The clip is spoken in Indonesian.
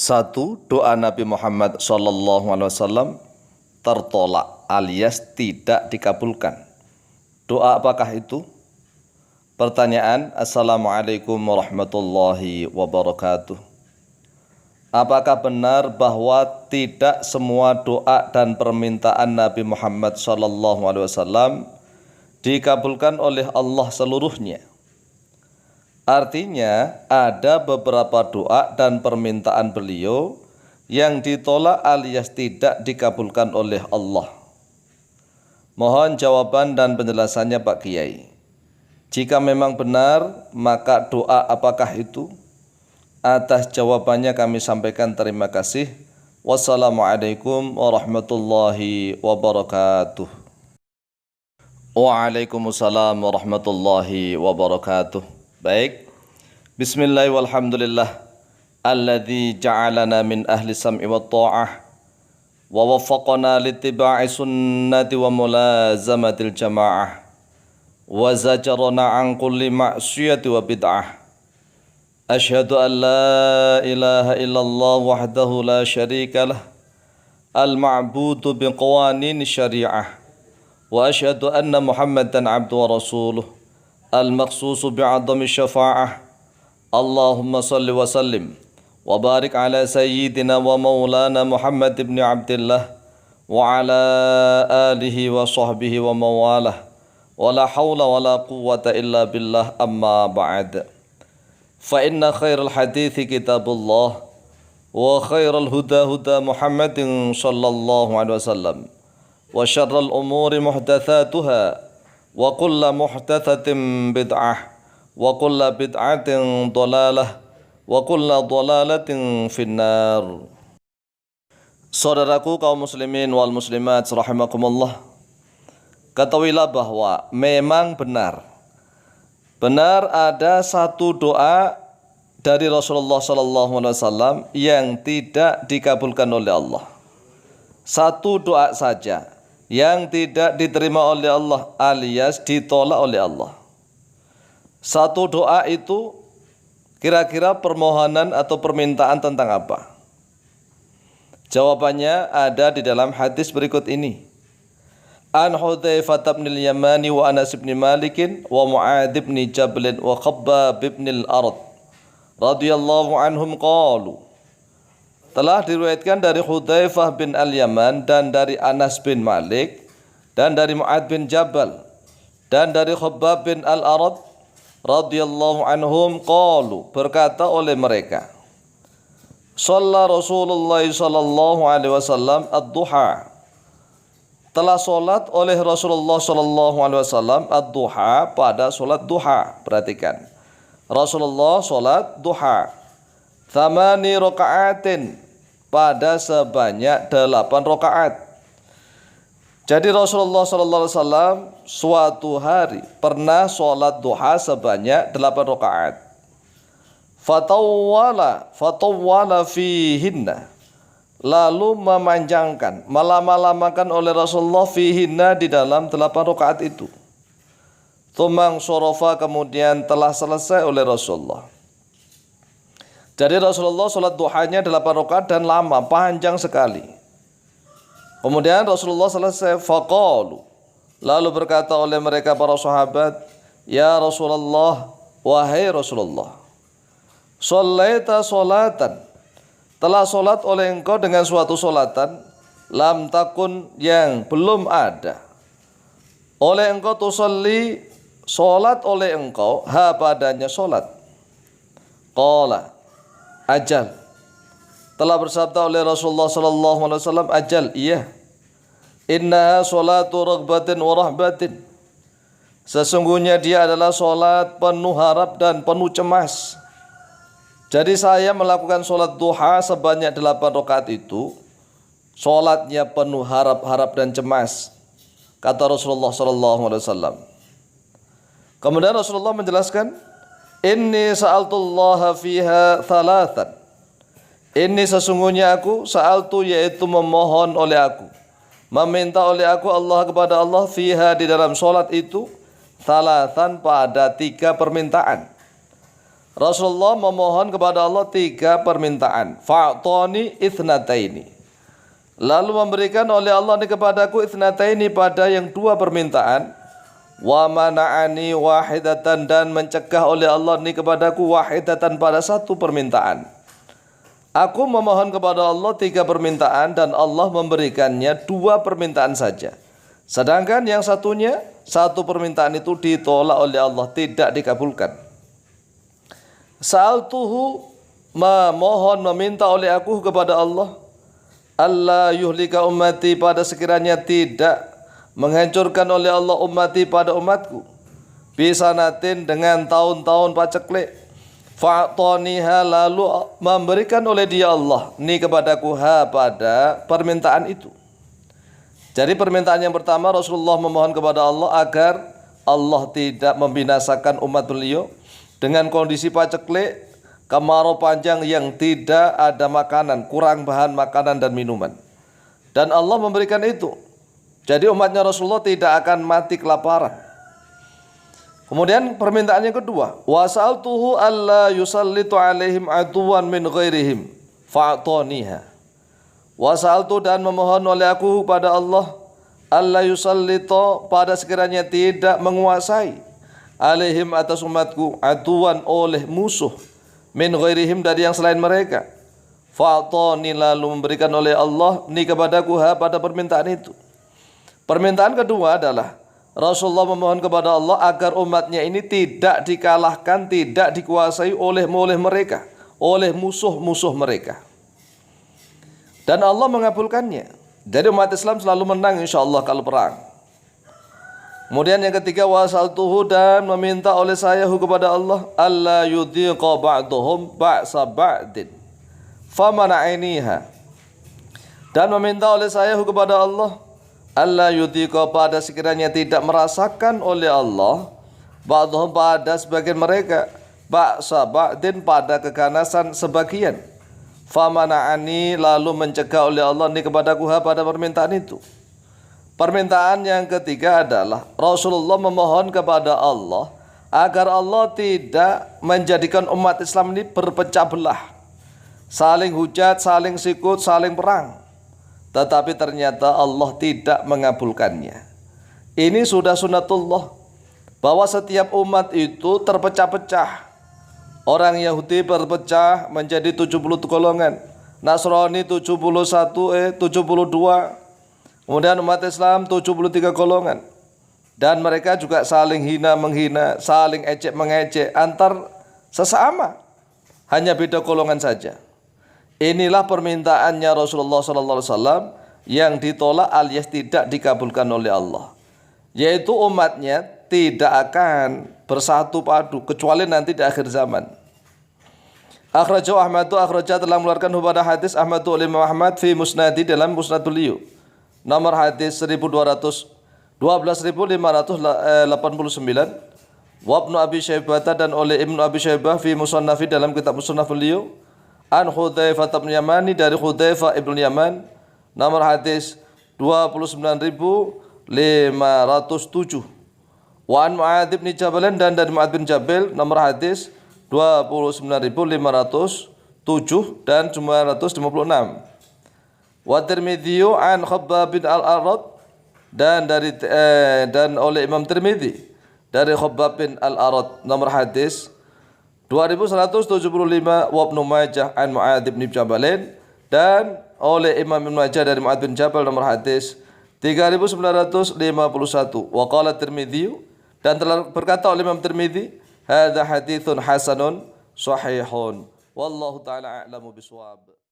Satu, doa Nabi Muhammad SAW tertolak alias tidak dikabulkan. Doa apakah itu? Pertanyaan, Assalamualaikum warahmatullahi wabarakatuh. Apakah benar bahwa tidak semua doa dan permintaan Nabi Muhammad SAW dikabulkan oleh Allah seluruhnya? Artinya ada beberapa doa dan permintaan beliau yang ditolak alias tidak dikabulkan oleh Allah. Mohon jawaban dan penjelasannya Pak Kiai. Jika memang benar, maka doa apakah itu? Atas jawabannya kami sampaikan terima kasih. Wassalamualaikum warahmatullahi wabarakatuh. Waalaikumsalam warahmatullahi wabarakatuh. Baik. Bismillah walhamdulillah alladzi ja'alana min ahli sam'i wa ta'ah wa waffaqana littiba'i sunnati wa mulazamatil jama'ah wa zajarana an kulli ma'siyati wa bid'ah. Asyhadu an la ilaha illallah wahdahu la syarika lah al-ma'budu biqawanin syari'ah wa asyhadu anna Muhammadan abdu wa rasuluh al-maqsusu bi'adami syafa'ah. Allahumma salli wa sallim wa barik ala sayyidina wa maulana Muhammad ibn Abdillah wa ala alihi wa sahbihi wa mawalah wa la hawla wa la quwwata illa billah amma ba'd. Fa inna khairal hadithi kitabullah wa khairal huda huda Muhammadin sallallahu alaihi wasallam wa syarral umuri muhdatsatuha wa kullu muhdatsatin bid'ah wa kullu bid'atin dhalalah wa kullu dhalalatin finnar. Saudaraku kaum muslimin wal muslimat rahimakumullah, ketahuilah bahwa memang benar ada satu doa dari Rasulullah SAW yang tidak dikabulkan oleh Allah. Satu doa saja yang tidak diterima oleh Allah alias ditolak oleh Allah. Satu doa itu kira-kira permohonan atau permintaan tentang apa? Jawabannya ada di dalam hadis berikut ini. An Hudzaifah bin al-Yamani wa Anas bin Malik wa Mu'adz bin Jabal wa Khabbab bin al-Arad radhiyallahu anhum qalu. Telah diriwayatkan dari Hudzaifah bin al-Yaman dan dari Anas bin Malik dan dari Mu'adz bin Jabal dan dari Khabbab bin al-Arad radhiyallahu anhum qalu, berkata oleh mereka, shalla Rasulullah sallallahu alaihi wasallam ad-duha, telah solat oleh Rasulullah sallallahu alaihi wasallam ad-duha, pada solat duha. Perhatikan, Rasulullah solat duha 8 rakaatin, pada sebanyak 8 rakaat. Jadi Rasulullah SAW suatu hari pernah sholat duha sebanyak 8 rakaat. Fatawwala fihinna, lalu memanjangkan, melama-lamakan oleh Rasulullah fihinna, di dalam 8 rakaat itu. Tsumma sharafa, kemudian telah selesai oleh Rasulullah. Jadi Rasulullah sholat duhanya 8 rakaat dan lama, panjang sekali. Kemudian Rasulullah selesai, faqalu, lalu berkata oleh mereka para sahabat, ya Rasulullah, wahai Rasulullah, shallaita sholatan, telah solat oleh engkau dengan suatu solatan, lam takun, yang belum ada, oleh engkau tusalli, solat oleh engkau, ha, padanya solat. Qala, ajal, telah bersabda oleh Rasulullah SAW, ajal, iya. Innaha sholatu raghbatin wa rahbatin, sesungguhnya dia adalah solat penuh harap dan penuh cemas. Jadi saya melakukan solat duha sebanyak 8 rakaat itu, solatnya penuh harap dan cemas, kata Rasulullah SAW. Kemudian Rasulullah menjelaskan, inni sa'altullaha fiha thalathan, ini sesungguhnya aku, sa'altu, yaitu memohon oleh aku, meminta oleh aku Allah kepada Allah, fiha, di dalam solat itu, thalathan, pada 3 permintaan. Rasulullah memohon kepada Allah 3 permintaan. Fa'toni ithnataini. Lalu memberikan oleh Allah ini kepadaku ithnataini pada yang 2 permintaan. Wa mana'ani wahidatan, dan mencegah oleh Allah ini kepadaku wahidatan pada 1 permintaan. Aku memohon kepada Allah 3 permintaan dan Allah memberikannya 2 permintaan saja. Sedangkan yang satunya, 1 permintaan itu ditolak oleh Allah, tidak dikabulkan. Sa'altuhu, memohon meminta oleh aku kepada Allah, Allah yuhlika ummati, pada sekiranya tidak menghancurkan oleh Allah ummati pada umatku, bisanatin dengan tahun-tahun paceklik. Fa'toniha, lalu memberikan oleh dia Allah ni kepadaku ha, pada permintaan itu. Jadi permintaan yang pertama, Rasulullah memohon kepada Allah agar Allah tidak membinasakan umat beliau dengan kondisi paceklik, kemarau panjang yang tidak ada makanan, kurang bahan makanan dan minuman. Dan Allah memberikan itu. Jadi umatnya Rasulullah tidak akan mati kelaparan. Kemudian permintaan yang kedua, wasa'altuhu alla yusallitu alaihim aduwan min ghairihim fa'toniha. Wasa'altu, dan memohon oleh aku pada Allah, alla yusallitu, pada sekiranya tidak menguasai, alaihim, atas umatku, aduwan, oleh musuh, min ghairihim, dari yang selain mereka. Fa'toni, lalu memberikan oleh Allah ni kepadaku ha, pada permintaan itu. Permintaan kedua adalah Rasulullah memohon kepada Allah agar umatnya ini tidak dikalahkan, tidak dikuasai oleh mereka, oleh musuh-musuh mereka. Dan Allah mengabulkannya. Jadi umat Islam selalu menang insyaallah kalau perang. Kemudian yang ketiga, wasaltuhu, dan meminta oleh saya kepada Allah, alla yudhiqa ba'duhum ba'sa ba'din famana'iniha. Dan meminta oleh saya kepada Allah, Allah yudhiqa, pada sekiranya tidak merasakan oleh Allah, ba'dhum, pada sebagian mereka, ba'sa ba'din, pada keganasan sebagian. Famana'ani, lalu mencegah oleh Allah ini kepadaku ha, pada permintaan itu. Permintaan yang ketiga adalah Rasulullah memohon kepada Allah agar Allah tidak menjadikan umat Islam ini berpecah belah, saling hujat, saling sikut, saling perang. Tetapi ternyata Allah tidak mengabulkannya. Ini sudah sunatullah, bahwa setiap umat itu terpecah-pecah. Orang Yahudi berpecah menjadi 70 golongan, Nasrani 72, kemudian umat Islam 73 golongan. Dan mereka juga saling hina menghina, saling ejek mengejek antar sesama, hanya beda golongan saja. Inilah permintaannya Rasulullah SAW yang ditolak alias tidak dikabulkan oleh Allah, yaitu umatnya tidak akan bersatu padu kecuali nanti di akhir zaman. Akhrajahu Ahmadu, akhrajah, telah mengeluarkan pada hadis Ahmadu oleh Imam Ahmad fi musnadi, dalam musnad beliau, nomor hadis 12.589, wa Ibnu Abi Syaibah, dan oleh Ibnu Abi Syaibah fi musannafi, dalam kitab musannaf beliau, an Hudzaifah bin Yamani, dari Hudzaifah ibn Yaman, nomor hadis 29.507. Wa an Mu'adz bin Jabal, dan dari Mu'adz bin Jabal, nomor hadis 29.507 dan 956. Wa Tirmidzi an Khabbab bin Al-Arad, dan oleh Imam Tirmidzi dari Khabbab bin Al-Arad, nomor hadis 2175. Wa Ibnu Majah an Mu'adz bin Jabal, dan oleh Imam Ibnu Majah dari Mu'adz bin Jabal, nomor hadis 3951. Wa qala Tirmidzi, dan telah berkata oleh Imam Tirmidzi, hadza haditsun hasanun sahihun, wallahu taala a'lamu bishawab.